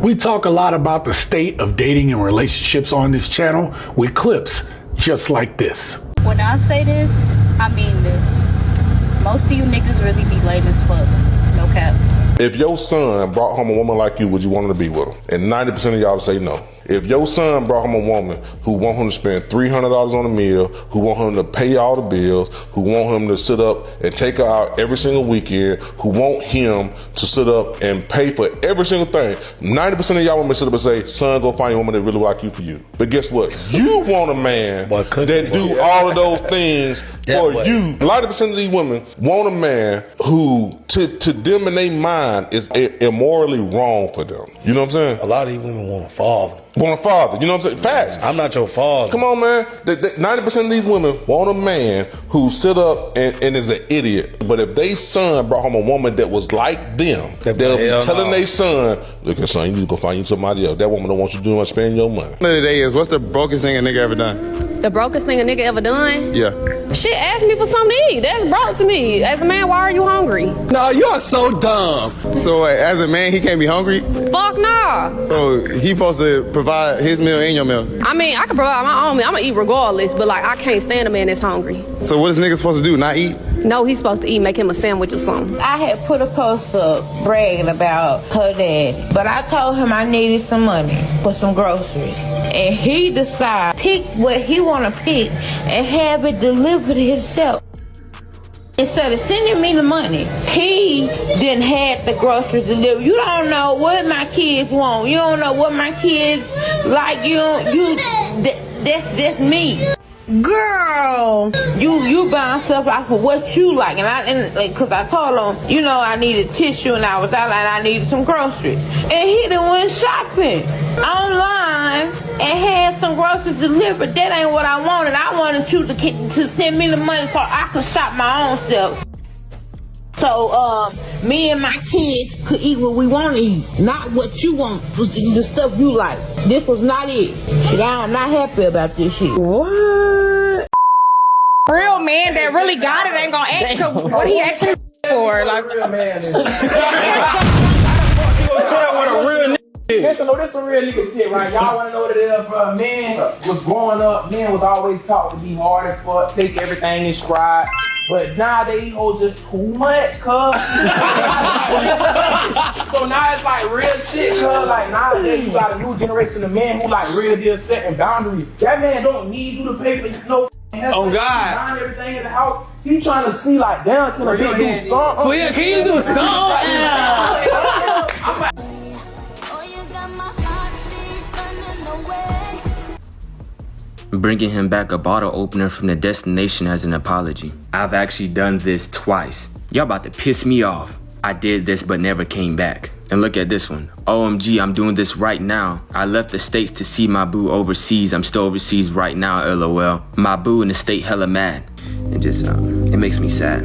We talk a lot about the state of dating and relationships on this channel with clips just like this. When I say this, I mean this. Most of you niggas really be lame as fuck. No cap. If your son brought home a woman like you, would you want her to be with him? And 90% of y'all would say no. If your son brought home a woman who want him to spend $300 on a meal, who want him to pay all the bills, who want him to sit up and take her out every single weekend, who want him to sit up and pay for every single thing, 90% of y'all women sit up and say, son, go find a woman that really like you for you. But guess what? You want a man that do all of those things for you. 90% of these women want a man who, to them in their mind, is immorally wrong for them. You know what I'm saying? A lot of these women want a father. Want a father, you know what I'm saying? Facts. I'm not your father. Come on, man. 90% of these women want a man who sit up and is an idiot. But if they son brought home a woman that was like them, they'll be telling their son, look, son, you need to go find you somebody else. That woman don't want you doing spending your money. The end of the day is, what's the brokest thing a nigga ever done? The brokest thing a nigga ever done? Yeah. Shit, ask me for something to eat. That's broke to me. As a man, why are you hungry? No, you're so dumb. So as a man, he can't be hungry? Fuck nah. So he supposed to provide his meal and your meal? I mean, I can provide my own meal. I'm gonna eat regardless, but like, I can't stand a man that's hungry. So what is nigga supposed to do, not eat? No, he's supposed to eat, make him a sandwich or something. I had put a post up bragging about her dad, but I told him I needed some money for some groceries. And he decided to pick what he want to pick and have it delivered himself. Instead of sending me the money, he didn't have the groceries delivered. You don't know what my kids want. You don't know what my kids like. That's me. Girl, you buying stuff off of what you like, and cause I told him, you know, I needed tissue and I was out and I needed some groceries, and he done went shopping online and had some groceries delivered. That ain't what I wanted. I wanted you to send me the money so I could shop my own self. So me and my kids could eat what we want to eat, not what you want, the stuff you like. This was not it. Shit, I'm not happy about this shit. what? Real man that really got it ain't gonna ask her what he asking for. Like, Real man. She gonna tell what a real nigga is. Listen, no, this some real nigga shit, right? Y'all wanna know what it is, bro? Man was growing up, man was always taught to be hard and fuck, take everything in stride. But nowadays, hold just too much, cuz. So now it's like real shit, cuz. Like nowadays, you got a new generation of men who like real deal setting boundaries. That man don't need you to pay for no. Oh God! Everything in the house. He trying to see like, damn, can I do something? Well, yeah, can you do something? Bringing him back a bottle opener from the destination as an apology. I've actually done this twice. Y'all about to piss me off. I did this but never came back. And look at this one. OMG, I'm doing this right now. I left the States to see my boo overseas. I'm still overseas right now, LOL. My boo in the state hella mad. It just, it makes me sad.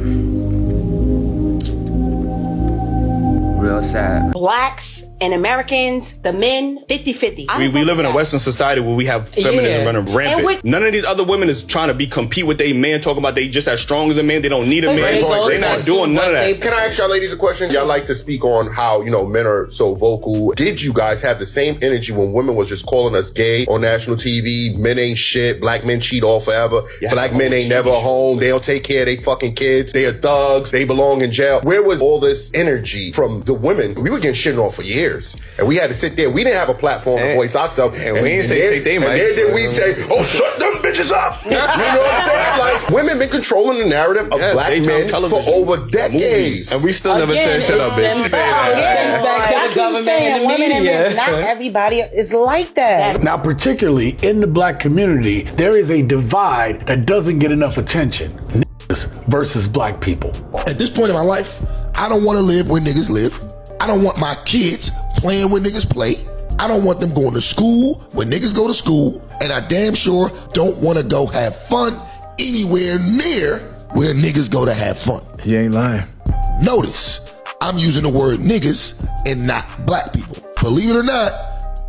Real sad. Blacks and Americans, the men, 50-50. We live in a Western society where we have feminism running rampant. None of these other women is trying to compete with a man, talking about they just as strong as a man, they don't need a man. They're not doing none of that. Can I ask y'all ladies a question? Y'all like to speak on how, you know, men are so vocal. Did you guys have the same energy when women was just calling us gay on national TV? Men ain't shit. Black men cheat all forever. Black men ain't never home. They don't take care of their fucking kids. They are thugs. They belong in jail. Where was all this energy from the women? We were getting shit on for years. And we had to sit there. We didn't have a platform to voice ourselves. And we didn't say take they mic. And then we say, oh, shut them bitches up. You know what I'm saying? Like, women been controlling the narrative of black men for over decades. And we still never said shut up, bitch. I keep saying women and men, not everybody is like that. Now, particularly in the black community, there is a divide that doesn't get enough attention. Niggas versus black people. At this point in my life, I don't want to live where niggas live. I don't want my kids playing where niggas play. I don't want them going to school where niggas go to school. And I damn sure don't want to go have fun anywhere near where niggas go to have fun. He ain't lying. Notice, I'm using the word niggas and not black people. Believe it or not,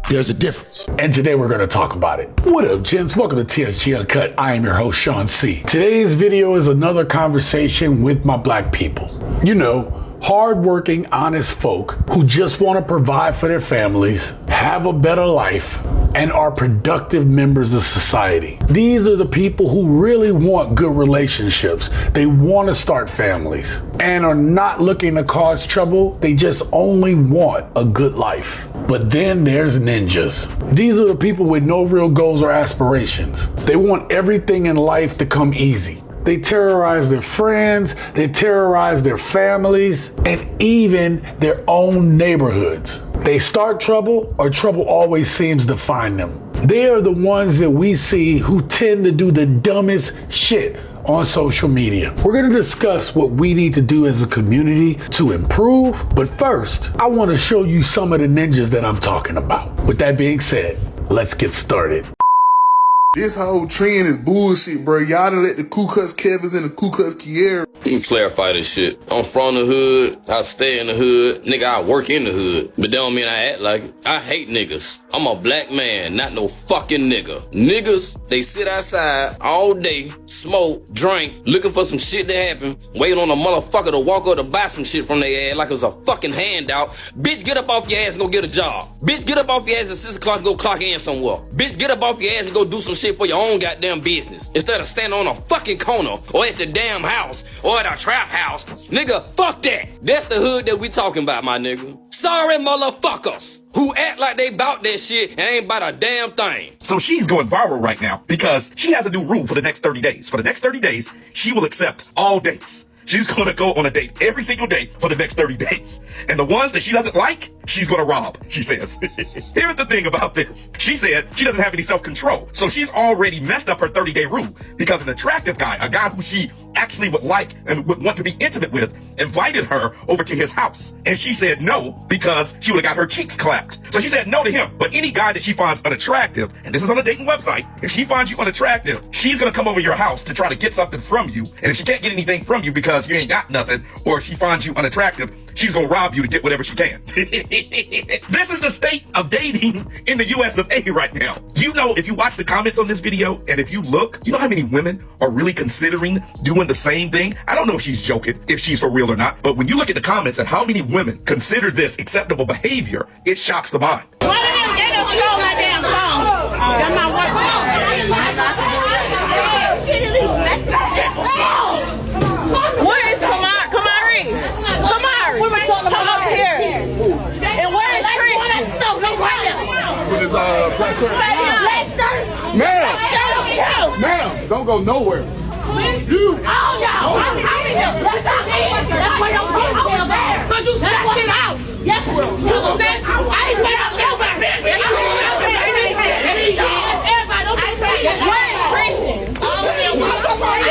there's a difference. And today we're going to talk about it. What up, gents? Welcome to TSG Uncut. I am your host, Sean C. Today's video is another conversation with my black people. You know, hardworking, honest folk who just want to provide for their families, have a better life, and are productive members of society. These are the people who really want good relationships. They want to start families and are not looking to cause trouble. They just only want a good life. But then there's ninjas. These are the people with no real goals or aspirations. They want everything in life to come easy. They terrorize their friends, they terrorize their families, and even their own neighborhoods. They start trouble, or trouble always seems to find them. They are the ones that we see who tend to do the dumbest shit on social media. We're going to discuss what we need to do as a community to improve, but first, I want to show you some of the ninjas that I'm talking about. With that being said, let's get started. This whole trend is bullshit, bro. Y'all done let the Ku Klux Kevins and the Ku Klux Kiera. Let me clarify this shit. I'm from the hood. I stay in the hood. Nigga, I work in the hood. But that don't mean I act like it. I hate niggas. I'm a black man, not no fucking nigga. Niggas, they sit outside all day, smoke, drink, looking for some shit to happen, waiting on a motherfucker to walk up to buy some shit from their ass like it's a fucking handout. Bitch, get up off your ass and go get a job. Bitch, get up off your ass at 6 o'clock and go clock in somewhere. Bitch, get up off your ass and go do some shit for your own goddamn business instead of standing on a fucking corner or at your damn house or at a trap house. Nigga, fuck that. That's the hood that we talking about, my nigga. Sorry motherfuckers who act like they bout that shit and ain't about a damn thing. So she's going viral right now because she has a new rule for the next 30 days. For the next 30 days, she will accept all dates. She's going to go on a date every single day for the next 30 days. And the ones that she doesn't like, she's going to rob, she says. Here's the thing about this. She said she doesn't have any self-control. So she's already messed up her 30-day rule because an attractive guy, a guy who she actually would like and would want to be intimate with, invited her over to his house. And she said no because she would have got her cheeks clapped. So she said no to him. But any guy that she finds unattractive, and this is on a dating website, if she finds you unattractive, she's going to come over your house to try to get something from you. And if she can't get anything from you because you ain't got nothing, or if she finds you unattractive, she's going to rob you to get whatever she can. This is the state of dating in the US of A right now. You know, if you watch the comments on this video, and if you look, you know how many women are really considering doing the same thing? I don't know if she's joking, if she's for real or not, but when you look at the comments and how many women consider this acceptable behavior, it shocks the mind. Why did they don't stole my damn phone? That's my work phone. Where is Kamari? Kamari, come up here. And where is Christian? With his black shirt. Ma'am, don't go nowhere. You. Oh, y'all. That's why your phone still there. Because you snatched it out. Yes, you snatched out. I ain't been out there, but everybody don't be crazy. Where is Christian? They walked up on my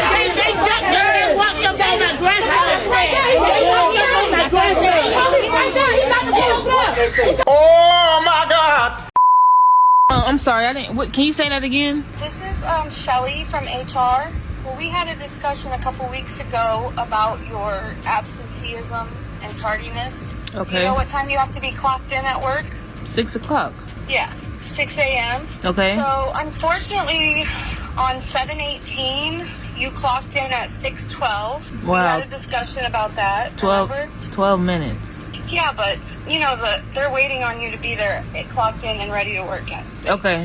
Oh my God! I'm sorry, I didn't. What? Can you say that again? This is Shelly from HR. Well, we had a discussion a couple weeks ago about your absenteeism and tardiness. Okay. Do you know what time you have to be clocked in at work? 6 o'clock. Yeah, 6 a.m. Okay. So unfortunately, on 7/18, you clocked in at 6:12. Wow. We had a discussion about that. 12 minutes. Yeah, but you know they're waiting on you to be there, clocked in and ready to work at 6. Okay.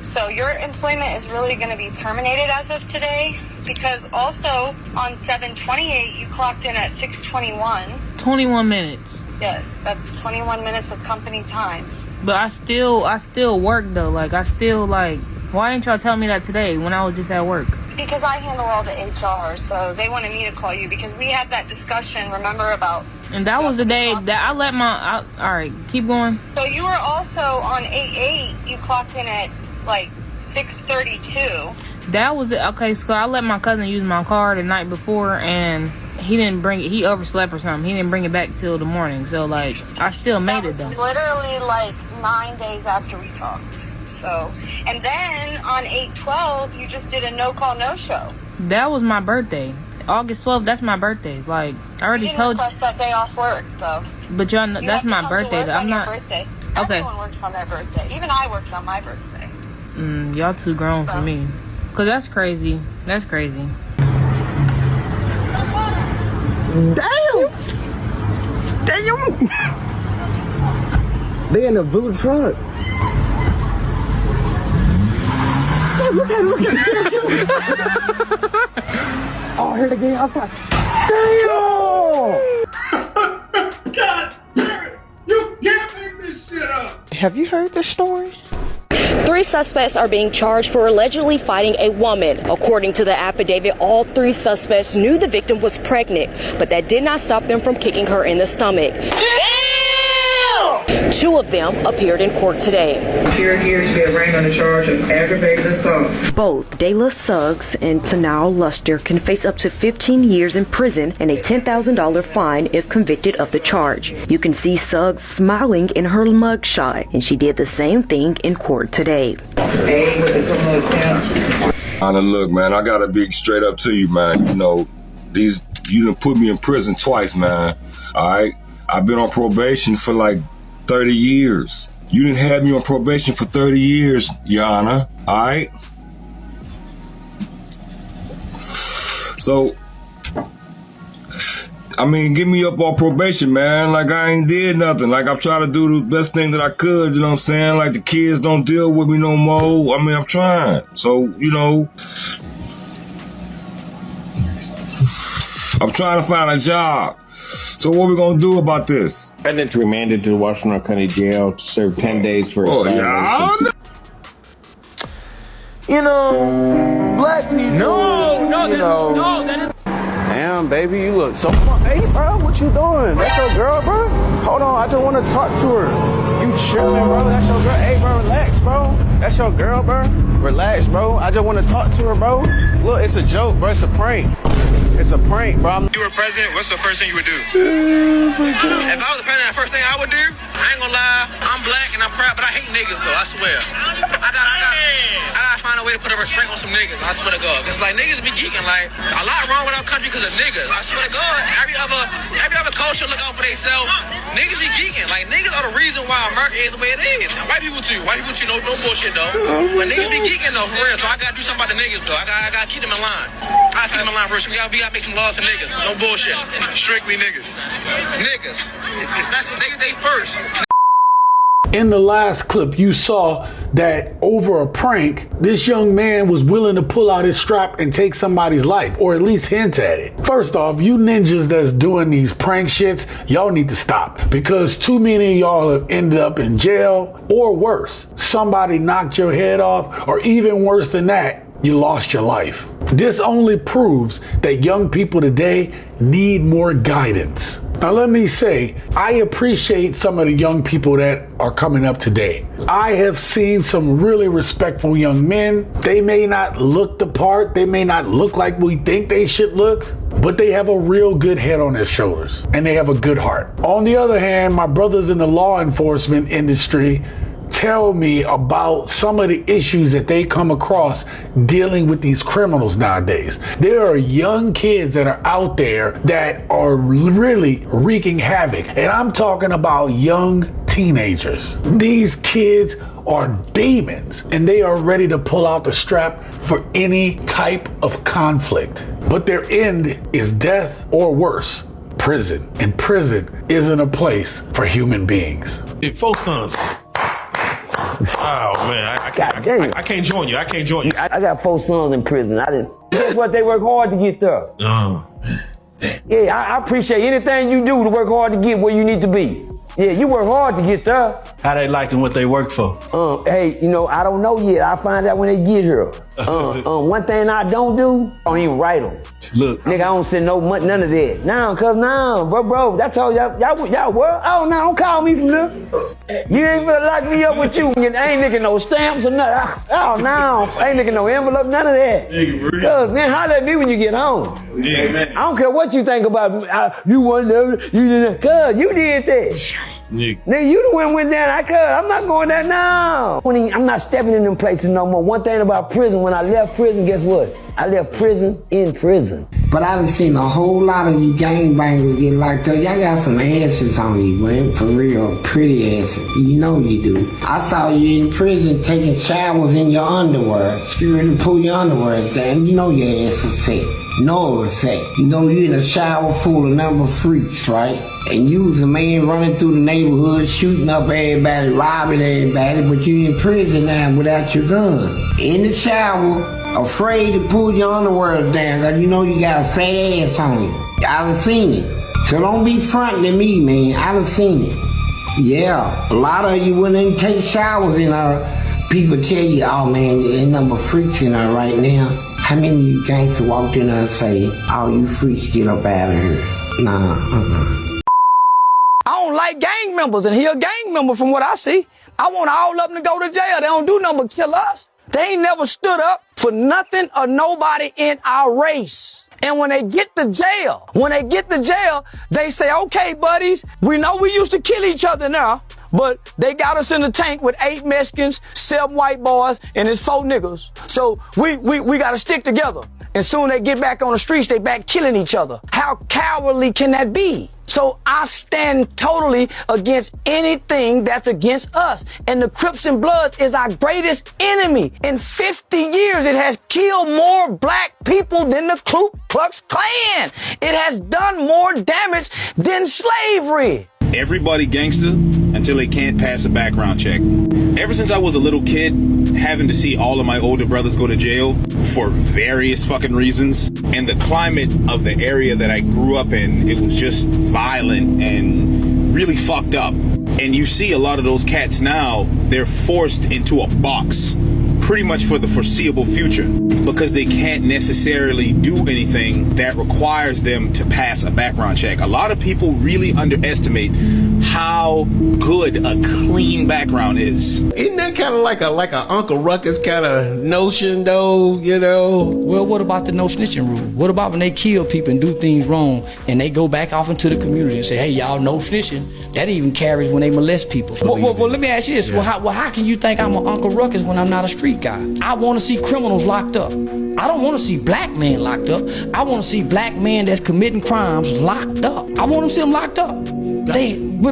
So your employment is really going to be terminated as of today, because also on 7/28 you clocked in at 6:21. 21 minutes. Yes, that's 21 minutes of company time. But I still work though. Like I still like. Why didn't y'all tell me that today when I was just at work? Because I handle all the HR, so they wanted me to call you because we had that discussion. Remember about? And that was the day that I let my. All right, keep going. So you were also on 8/8. You clocked in at like 6:32. That was it. Okay, so I let my cousin use my car the night before, and he didn't bring it. He overslept or something. He didn't bring it back till the morning. So like, I still made it though. Literally like 9 days after we talked. So, and then on 8/12, you just did a no-call, no-show. That was my birthday. August 12th, that's my birthday. Like, I already told you. You didn't request that day off work, though. But y'all know, that's my birthday. I'm not. Birthday. Okay. Everyone works on their birthday. Even I worked on my birthday. Y'all too grown for me. Cause that's crazy. That's crazy. Damn. Damn! They in the blue truck. Look at it. Oh, here they get outside. Damn! God damn it! You can't make this shit up! Have you heard this story? 3 suspects are being charged for allegedly fighting a woman. According to the affidavit, all 3 suspects knew the victim was pregnant, but that did not stop them from kicking her in the stomach. Damn! 2 of them appeared in court today. Here to be arraigned on the charge of aggravated assault. Both Dayla Suggs and Tanao Luster can face up to 15 years in prison and a $10,000 fine if convicted of the charge. You can see Suggs smiling in her mugshot, and she did the same thing in court today. Hey, with the criminal attempt. Look, man, I gotta be straight up to you, man. You know, you done put me in prison twice, man. All right, I've been on probation for like 30 years. You didn't have me on probation for 30 years, Your Honor. All right? So, I mean, get me up on probation, man. Like, I ain't did nothing. Like, I'm trying to do the best thing that I could, you know what I'm saying? Like, the kids don't deal with me no more. I mean, I'm trying. So, you know, I'm trying to find a job. So what we gonna do about this? Defendant remanded to Washington County Jail to serve 10 days for yeah. You know, black people. No, that is. Damn, baby, you look so fun. Hey, bro, what you doing? That's your girl, bro? Hold on, I just want to talk to her. You chilling, bro? That's your girl. Hey, bro, relax, bro. That's your girl, bro. Relax, bro. I just want to talk to her, bro. Look, it's a joke, bro. It's a prank. It's a prank, bro. If you were president, what's the first thing you would do? If I was the president, the first thing I would do, I ain't gonna lie, I'm black and I'm proud, but I hate niggas though, I swear. I gotta find a way to put a restraint on some niggas, I swear to God. Cause like niggas be geeking, like a lot wrong with our country because of niggas. I swear to God, every other culture look out for themselves. Niggas be geeking, like niggas are the reason why America is the way it is. Now, white people too, no bullshit though. But niggas be geeking though, for real, so I gotta do something about the niggas though. I gotta keep them in line. I gotta keep them in line first. We gotta make some laws for niggas. No bullshit. Strictly niggas. Niggas. That's what they first. In the last clip, you saw that over a prank, this young man was willing to pull out his strap and take somebody's life, or at least hint at it. First off, you ninjas that's doing these prank shits, y'all need to stop, because too many of y'all have ended up in jail, or worse, somebody knocked your head off, or even worse than that, you lost your life. This only proves that young people today need more guidance. Now let me say, I appreciate some of the young people that are coming up today. I have seen some really respectful young men. They may not look the part, they may not look like we think they should look, but they have a real good head on their shoulders and they have a good heart. On the other hand, my brothers in the law enforcement industry tell me about some of the issues that they come across dealing with these criminals nowadays. There are young kids that are out there that are really wreaking havoc. And I'm talking about young teenagers. These kids are demons and they are ready to pull out the strap for any type of conflict. But their end is death or worse, prison. And prison isn't a place for human beings. If 4 sons. Oh man, I can't join you. I can't join you. I got 4 sons in prison. Guess what? They work hard to get there. Oh, yeah, I appreciate anything you do to work hard to get where you need to be. Yeah, you work hard to get there. How they liking what they work for? Hey, I don't know yet. I'll find out when they get here. One thing I don't do, I don't even write them. Look. Nigga, I don't send no money, none of that. Bro, that's all y'all what? Oh, no, don't call me from there. You ain't gonna lock me up with you. I ain't nigga no stamps or nothing. Oh, no, I ain't nigga no envelope, none of that. Cause, man, how that be when you get home? Yeah, man. I don't care what you think about me. You want that, you did that. Cause you did that. Nigga, you the one went down. I'm not going there now. I'm not stepping in them places no more. One thing about prison, when I left prison, guess what? I left prison in prison. But I done seen a whole lot of you gangbangers get locked up. Y'all got some asses on you, man. For real, pretty asses. You know you do. I saw you in prison taking showers in your underwear. Security pull your underwear down. You know your ass was fat. No effect. You know, you in a shower full of number of freaks, right? And you was a man running through the neighborhood, shooting up everybody, robbing everybody, but you in prison now without your gun. In the shower, afraid to pull your underwear down, cause you know you got a fat ass on you. I done seen it. So don't be fronting to me, man. I done seen it. Yeah, a lot of you wouldn't even take showers in our. People tell you, oh man, ain't number freaks in there right now. How many of you gangsters walked in there and say, oh, you freaks, get up out of here? Nah, I don't like gang members, and he a gang member from what I see. I want all of them to go to jail. They don't do nothing but kill us. They ain't never stood up for nothing or nobody in our race. And when they get to jail, they say, okay, buddies, we know we used to kill each other now, but they got us in the tank with 8 Mexicans, 7 white boys, and it's 4 niggas. So we got to stick together. And soon they get back on the streets, they back killing each other. How cowardly can that be? So I stand totally against anything that's against us. And the Crips and Bloods is our greatest enemy. In 50 years, it has killed more black people than the Ku Klux Klan. It has done more damage than slavery. Everybody gangster until they can't pass a background check. Ever since I was a little kid, having to see all of my older brothers go to jail for various fucking reasons, and the climate of the area that I grew up in, it was just violent and really fucked up. And you see a lot of those cats now, they're forced into a box pretty much for the foreseeable future because they can't necessarily do anything that requires them to pass a background check. A lot of people really underestimate how good a clean background is. Isn't that kind of like a Uncle Ruckus kind of notion though, you know? Well, what about the no snitching rule? What about when they kill people and do things wrong and they go back off into the community and say, hey, y'all, no snitching? That even carries when they molest people. Well, let me ask you this. Yeah. Well, how can you think I'm an Uncle Ruckus when I'm not a street guy? I want to see criminals locked up. I don't want to see black men locked up. I want to see black men that's committing crimes locked up. I want to see them locked up.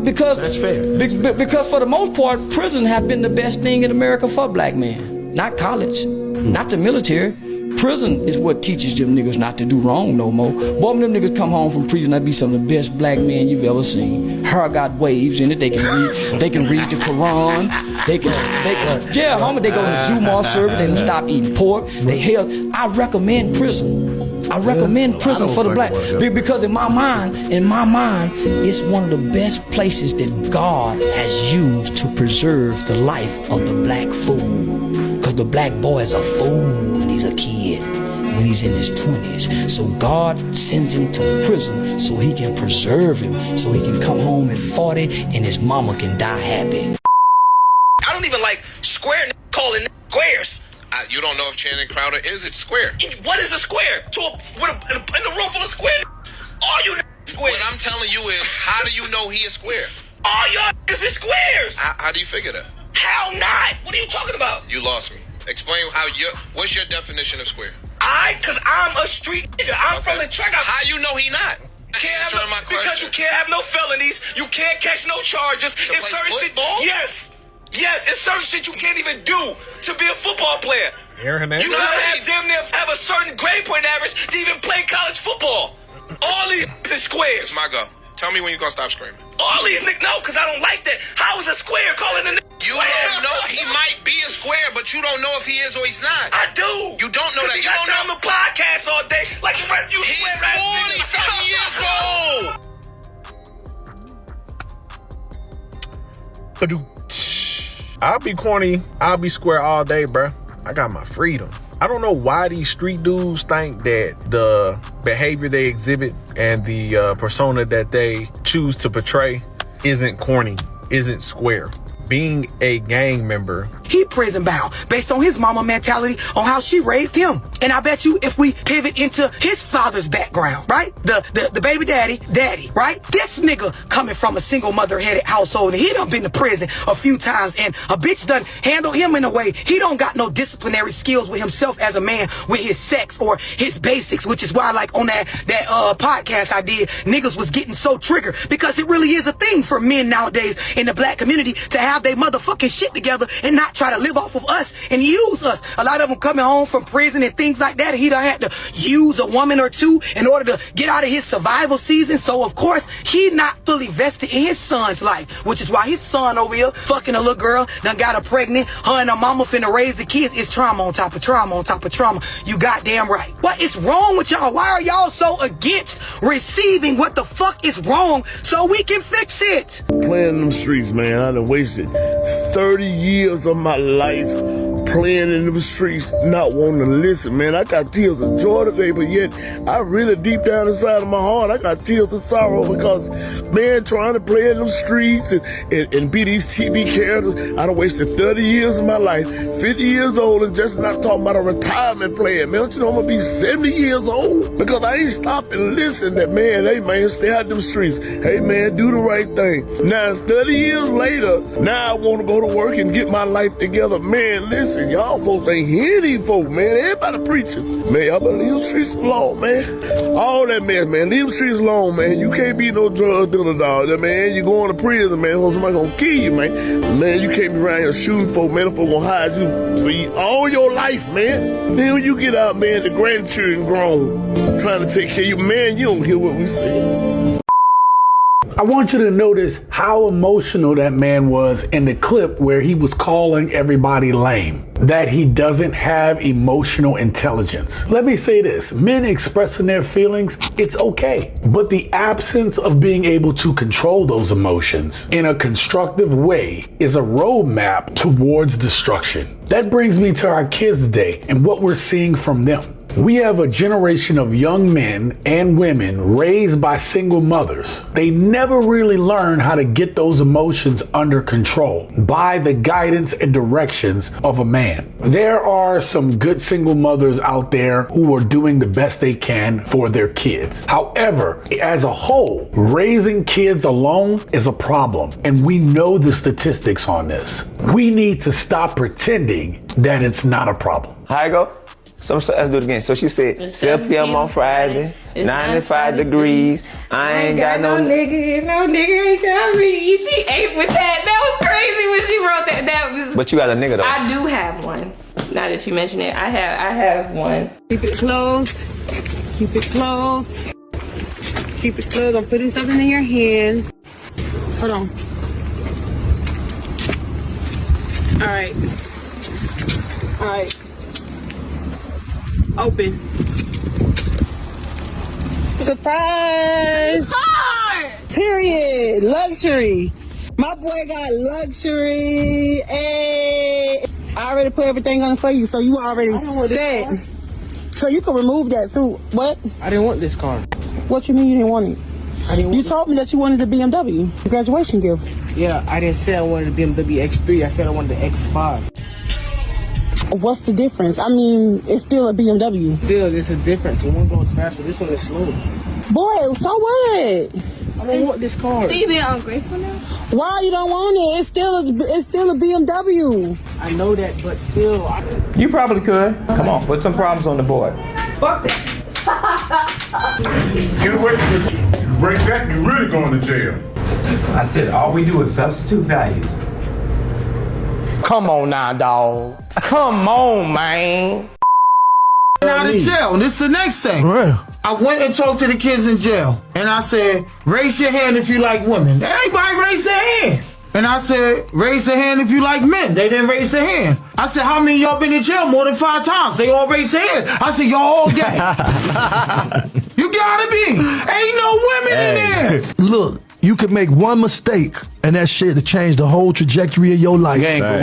Because that's fair. Because for the most part, prison have been the best thing in America for black men. Not college, not the military. Prison is what teaches them niggas not to do wrong no more. Boy, when them niggas come home from prison, that be some of the best black men you've ever seen. Hair got waves in it. They can read the Quran. They go to Jumu'ah service. They don't stop eating pork. I recommend prison. I recommend prison for the black, because in my mind, it's one of the best places that God has used to preserve the life of the black fool. Because the black boy is a fool when he's a kid, when he's in his 20s. So God sends him to prison so he can preserve him, so he can come home at 40 and his mama can die happy. I don't even like square calling squares. You don't know if Channing Crowder is it square? What is a square? In a room full of square? All you squares. What I'm telling you is, how do you know he is square? All y'all is squares. How do you figure that? How not? What are you talking about? You lost me. Explain what's your definition of square? Cause I'm a street nigga. I'm from the track. How you know he not? Answering my question. Because you can't have no felonies. You can't catch no charges. It's certain football? Shit. Yes, it's certain shit you can't even do to be a football player. You have a certain grade point average to even play college football. All these is squares. It's my go. Tell me when you're gonna stop screaming. All these niggas, no, because I don't like that. How is a square calling a nigga? You don't know. He might be a square, but you don't know if he is or he's not. I do. You don't know that. You don't know. I'm a podcast all day, like the rest of you. He's 40-something years old. I'll be corny. I'll be square all day, bruh. I got my freedom. I don't know why these street dudes think that the behavior they exhibit and the persona that they choose to portray isn't corny, isn't square. Being a gang member, he prison bound based on his mama mentality on how she raised him. And I bet you if we pivot into his father's background, right? The baby daddy, right? This nigga coming from a single mother-headed household, and he done been to prison a few times, and a bitch done handled him in a way he don't got no disciplinary skills with himself as a man with his sex or his basics, which is why, like on that podcast I did, niggas was getting so triggered, because it really is a thing for men nowadays in the black community to have have their motherfucking shit together and not try to live off of us and use us. A lot of them coming home from prison and things like that. He done had to use a woman or two in order to get out of his survival season. So of course, he not fully vested in his son's life, which is why his son over here fucking a little girl, done got her pregnant. Her and her mama finna raise the kids. It's trauma on top of trauma on top of trauma. You goddamn right. What is wrong with y'all? Why are y'all so against receiving what the fuck is wrong so we can fix it? Playing in them streets, man. I done wasted 30 years of my life playing in them streets, not wanting to listen, man. I got tears of joy today, but yet I really deep down inside of my heart, I got tears of sorrow because, man, trying to play in them streets and be these TV characters, I done wasted 30 years of my life, 50 years old, and just not talking about a retirement plan, man. Don't you know I'm gonna be 70 years old? Because I ain't stopped and listened that, man, hey, man, stay out them streets. Hey, man, do the right thing. Now, 30 years later, now I want to go to work and get my life together. Man, listen, y'all folks ain't hear these folks, man. Everybody preaching. Man, y'all better leave the streets alone, man. All that mess, man. Leave the streets alone, man. You can't be no drug dealer, dog. Man, you going to prison, man. Or somebody gonna kill you, man. Man, you can't be around here shooting folks, man. The folks gonna hide you for all your life, man. Then when you get out, man, the grandchildren grown, trying to take care of you, man, you don't hear what we say. I want you to notice how emotional that man was in the clip where he was calling everybody lame, that he doesn't have emotional intelligence. Let me say this, men expressing their feelings, it's okay. But the absence of being able to control those emotions in a constructive way is a roadmap towards destruction. That brings me to our kids today and what we're seeing from them. We have a generation of young men and women raised by single mothers. They never really learn how to get those emotions under control by the guidance and directions of a man. There are some good single mothers out there who are doing the best they can for their kids. However, as a whole, raising kids alone is a problem, and we know the statistics on this. We need to stop pretending that it's not a problem. How I go? So let's do it again. So she said, 7 p.m. on Friday, 95 degrees. I ain't got no nigga. No nigga ain't got me. She ate with that. That was crazy when she wrote that. That was. But you got a nigga though. I do have one. Now that you mention it, I have one. Keep it closed. Keep it closed. Keep it closed. I'm putting something in your hand. Hold on. All right. All right. Open. Surprise! Car! Period. Luxury. My boy got luxury. Hey. I already put everything on for you, so you already set. So you can remove that too. What? I didn't want this car. What you mean you didn't want it? You told me that you wanted a BMW, a graduation gift. Yeah, I didn't say I wanted a BMW X3. I said I wanted the X5. What's the difference? I mean, it's still a BMW. Still, there's a difference. One goes faster. This one is slower. Boy, so what? I don't want this car. So you being ungrateful now? Why you don't want it? It's still a BMW. I know that, but still. You probably could. Come on, put some problems on the board. Fuck that. Get away from it. You break that, you're really going to jail. I said all we do is substitute values. Come on now, dog. Come on, man. Out of jail. And this is the next thing. I went and talked to the kids in jail. And I said, raise your hand if you like women. Everybody raised their hand. And I said, raise your hand if you like men. They didn't raise their hand. I said, how many of y'all been in jail more than 5 times? They all raised their hand. I said, y'all all gay. You gotta be. Ain't no women in there. Look, you could make one mistake and that shit to change the whole trajectory of your life.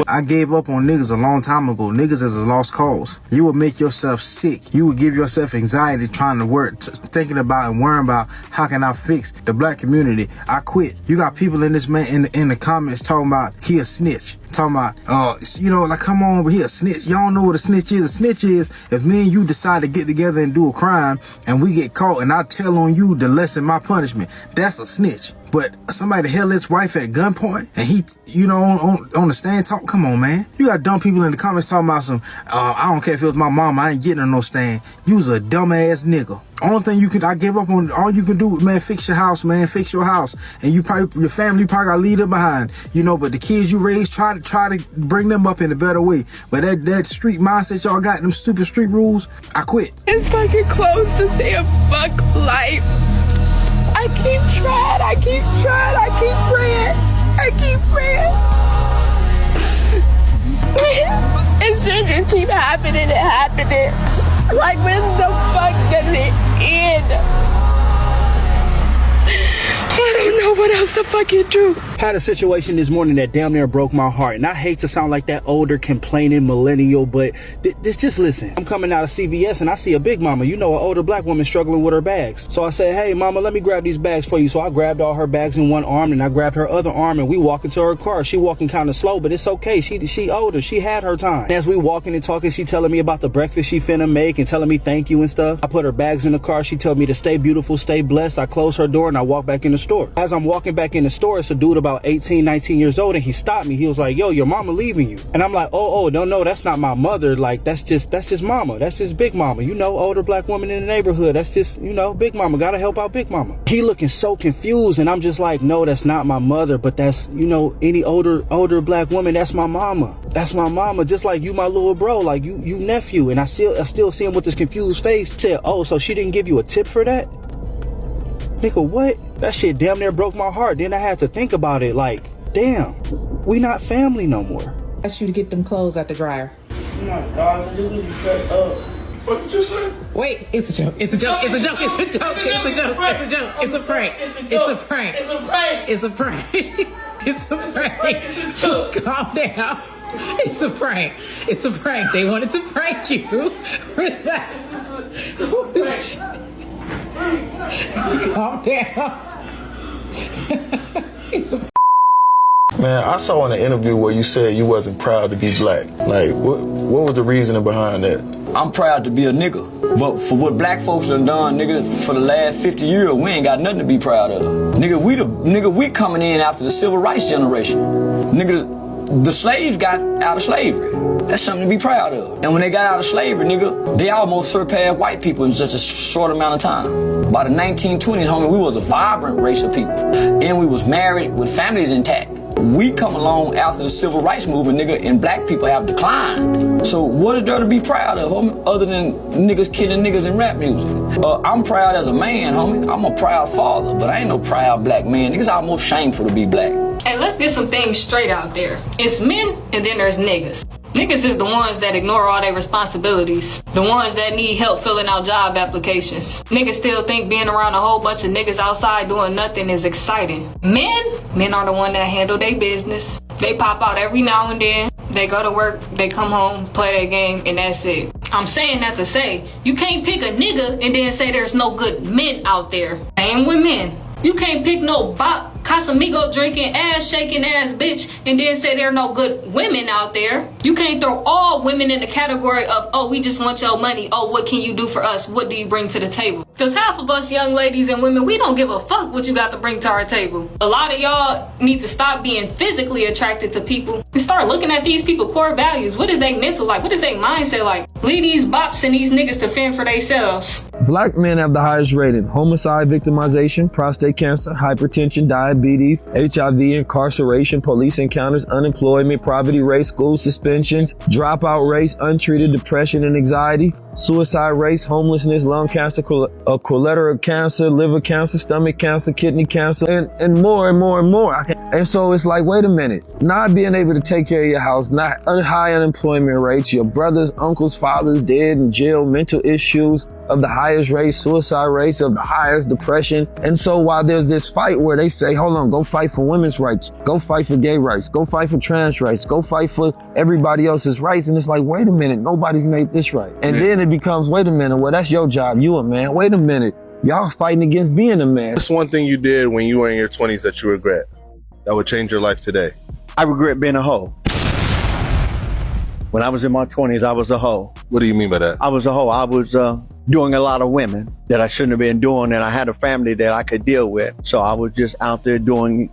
I gave up on niggas a long time ago. Niggas is a lost cause. You would make yourself sick. You would give yourself anxiety trying to work, thinking about and worrying about how can I fix the black community. I quit. You got people in this man in the comments talking about he a snitch. Talking about, you know, like, come on, but he a snitch. Y'all know what a snitch is. A snitch is if me and you decide to get together and do a crime and we get caught and I tell on you to lessen my punishment. That's a snitch. But somebody held his wife at gunpoint and he, you know, on the stand talk. Come on, man. You got dumb people in the comments talking about some, I don't care if it was my mama, I ain't getting on no stand. You was a dumbass nigga. Only thing I give up on, all you can do, man, fix your house, man, fix your house. And your family probably gotta leave them behind, you know, but the kids you raise, try to bring them up in a better way. But that street mindset y'all got, them stupid street rules, I quit. It's fucking close to saying fuck life. I keep trying, I keep praying. And shit just keep happening. Like, when the fuck does it end? I don't know what else to fucking do. Had a situation this morning that damn near broke my heart, and I hate to sound like that older complaining millennial, but just listen. I'm coming out of CVS and I see a big mama, you know, an older black woman struggling with her bags. So I said, hey mama, let me grab these bags for you. So I grabbed all her bags in one arm and I grabbed her other arm and we walk into her car. She walking kind of slow, but it's okay. She older, she had her time. And as we walking and talking, she telling me about the breakfast she finna make and telling me thank you and stuff. I put her bags in the car. She told me to stay beautiful, stay blessed. I closed her door and I walked back in the store. As I'm walking back in the store, it's a dude about 18, 19 years old, and he stopped me. He was like, yo, your mama leaving you. And I'm like, oh, no, that's not my mother. Like, that's just mama. That's just big mama. You know, older black woman in the neighborhood. That's just, you know, big mama. Gotta help out big mama. He looking so confused, and I'm just like, no, that's not my mother, but that's, you know, any older black woman, that's my mama. That's my mama, just like you, my little bro, like you nephew. And I still see him with this confused face. He said, oh, so she didn't give you a tip for that? Nigga, what? That shit damn near broke my heart. Then I had to think about it, like, damn, we not family no more. I asked you to get them clothes out the dryer. Oh my God, so this nigga shut up. What did you say? Wait, it's a joke. It's a joke. It's a joke. It's a joke. It's a joke. It's a joke. It's a prank. It's a prank. It's a prank. It's a prank. It's a prank. It's a joke. Calm down. It's a prank. It's a prank. They wanted to prank you. Relax. Calm down. It's a Man, I saw in an interview where you said you wasn't proud to be black. Like, what was the reasoning behind that? I'm proud to be a nigga. But for what black folks done done, nigga, for the last 50 years, we ain't got nothing to be proud of. Nigga, we coming in after the civil rights generation. Nigga, the slaves got out of slavery. That's something to be proud of. And when they got out of slavery, nigga, they almost surpassed white people in such a short amount of time. By the 1920s, homie, we was a vibrant race of people. And we was married with families intact. We come along after the civil rights movement, nigga, and black people have declined. So what is there to be proud of, homie, other than niggas killing niggas in rap music? I'm proud as a man, homie. I'm a proud father, but I ain't no proud black man. Niggas almost shameful to be black. Hey, let's get some things straight out there. It's men, and then there's niggas. Niggas is the ones that ignore all their responsibilities. The ones that need help filling out job applications. Niggas still think being around a whole bunch of niggas outside doing nothing is exciting. Men are the one that handle their business. They pop out every now and then. They go to work, they come home, play their game, and that's it. I'm saying that to say, you can't pick a nigga and then say there's no good men out there. Same with men. You can't pick no bop, Casamigo drinking, ass shaking ass bitch and then say there are no good women out there. You can't throw all women in the category of, oh, we just want your money. Oh, what can you do for us? What do you bring to the table? Because half of us young ladies and women, we don't give a fuck what you got to bring to our table. A lot of y'all need to stop being physically attracted to people and start looking at these people's core values. What is their mental like? What is their mindset like? Leave these bops and these niggas to fend for themselves. Black men have the highest rating: homicide, victimization, prostate cancer, hypertension, diabetes, HIV, incarceration, police encounters, unemployment, poverty rate, school suspensions, dropout rates, untreated depression and anxiety, suicide rates, homelessness, lung cancer, colorectal cancer, liver cancer, stomach cancer, kidney cancer, and more and more and more. And so it's like, wait a minute, not being able to take care of your house, not high unemployment rates, your brothers, uncles, fathers dead in jail, mental issues of the highest rate, suicide rates of the highest, depression. And so while there's this fight where they say, hold on, go fight for women's rights, go fight for gay rights, go fight for trans rights, go fight for everybody else's rights. And it's like, wait a minute, nobody's made this right. And then it becomes, wait a minute, well, that's your job, you a man. Wait a minute, y'all fighting against being a man. What's one thing you did when you were in your 20s that you regret, that would change your life today? I regret being a hoe. When I was in my 20s, I was a hoe. What do you mean by that? I was a hoe. I was doing a lot of women that I shouldn't have been doing, and I had a family that I could deal with. So I was just out there doing,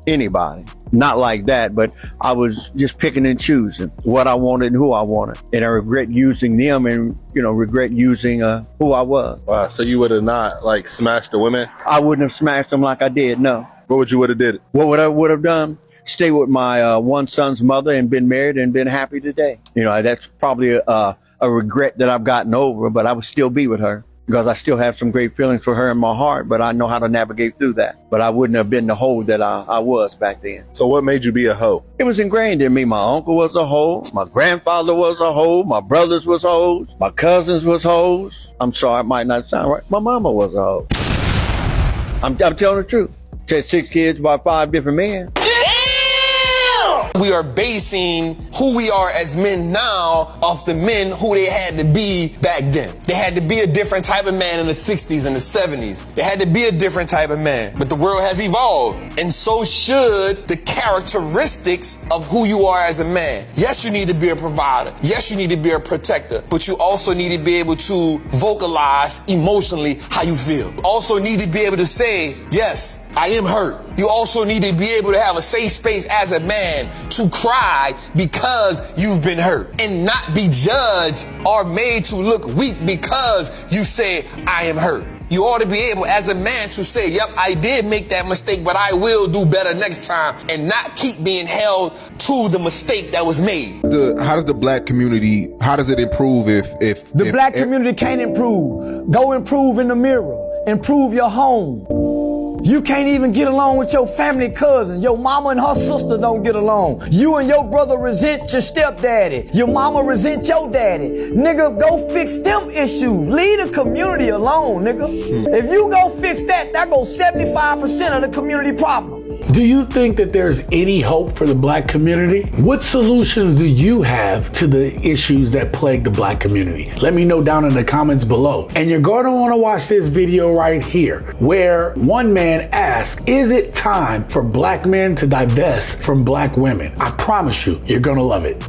anybody. Not like that, but I was just picking and choosing what I wanted and who I wanted. And I regret using them and, regret using who I was. Wow, so you would have not, smashed the women? I wouldn't have smashed them like I did, no. What would you would have did? What would I would have done? Stay with my one son's mother and been married and been happy today. That's probably a regret that I've gotten over, but I would still be with her because I still have some great feelings for her in my heart, but I know how to navigate through that. But I wouldn't have been the hoe that I was back then. So what made you be a hoe? It was ingrained in me. My uncle was a hoe. My grandfather was a hoe. My brothers was hoes. My cousins was hoes. I'm sorry, it might not sound right. My mama was a hoe. I'm telling the truth. She had 6 kids by 5 different men. We are basing who we are as men now off the men who they had to be back then. They had to be a different type of man in the 60s and the 70s. They had to be a different type of man. But the world has evolved, and so should the characteristics of who you are as a man. Yes, you need to be a provider. Yes, you need to be a protector. But you also need to be able to vocalize emotionally how you feel. You also need to be able to say, yes, I am hurt. You also need to be able to have a safe space as a man to cry because you've been hurt and not be judged or made to look weak because you say, I am hurt. You ought to be able as a man to say, yep, I did make that mistake, but I will do better next time, and not keep being held to the mistake that was made. How does the black community, how does it improve if the black community can't improve? Go improve in the mirror. Improve your home. You can't even get along with your family cousin. Your mama and her sister don't get along. You and your brother resent your stepdaddy. Your mama resent your daddy. Nigga, go fix them issues. Leave the community alone, nigga. If you go fix that goes 75% of the community problem. Do you think that there's any hope for the black community? What solutions do you have to the issues that plague the black community? Let me know down in the comments below. And you're going to want to watch this video right here, where one man asks, is it time for black men to divest from black women? I promise you, you're going to love it.